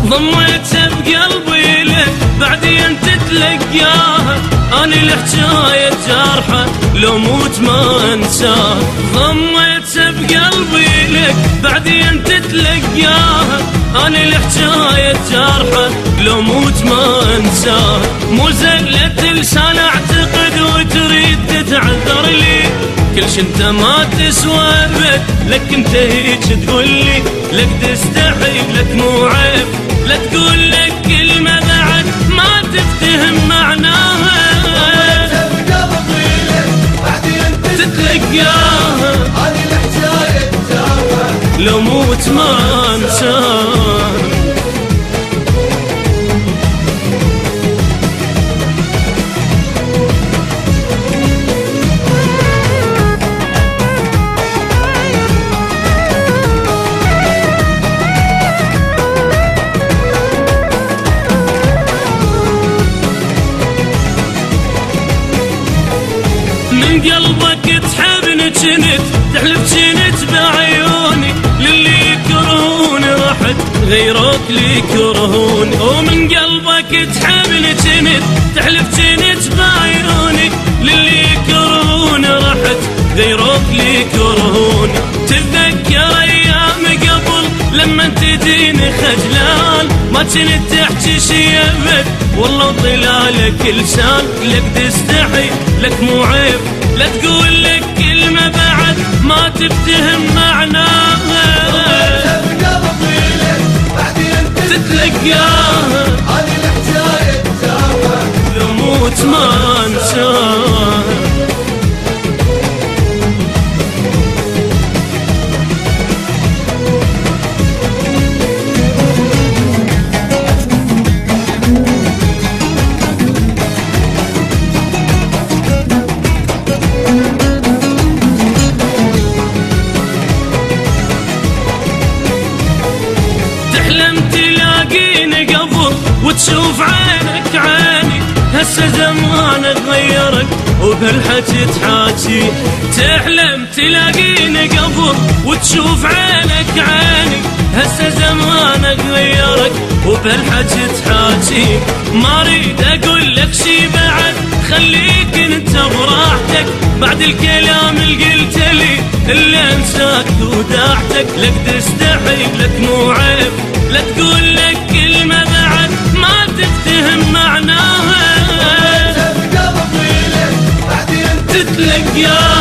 ضميت بقلبي لك بعدين تتلقاها، أنا الحجاية جارحة لو موت ما انساها. ضميت بقلبي لك بعدين تتلقاها، أنا الحجاية جارحة لو موت ما انساها. مو زلة لسان اعتقد وتريد تتعذر لي، كل شي انت ما تسوى بك، لك انت هيك تقولي، لك تستحي لك مو عيب، لا تقول لك كلمة بعد ما تفتهم معناها. تتلقاها أنا الحجاية جارحة لو موت ما انساها. من قلبك تحبني جنت، تحلف جنت بعيوني، للي يكرهوني رحت غيرك لي يكرهوني. ومن قلبك تحبني جنت، تحلف جنت بعيوني، للي يكرهوني رحت غيرك لي يكرهوني. تتذكر ايام قبل لما تديني خجلان، ما كنت تحكي شي ابد والله طلالك لسان، لك تستحي لك مو عيب، لا تقول لك كلمة بعد ما تفتهم معناها. تتلقاها أنا الحجاية جارحة لو موت ما انساها. وتشوف عينك عيني، هسه زمانك غيرك وبهالحكي تحاكي. تحلم تلاقيني قبل وتشوف عينك عيني، هسه زمانك غيرك وبهالحكي تحاكي. ما اريد اقول لك شي بعد، خليك انت براحتك، بعد الكلام اللي قلت لي الا انساك وداحتك. لك تستحي لك مو عيب، لا تقول لك كلمة بعد ما تفتهم معناها. قلبي لك بعدين تتلقاها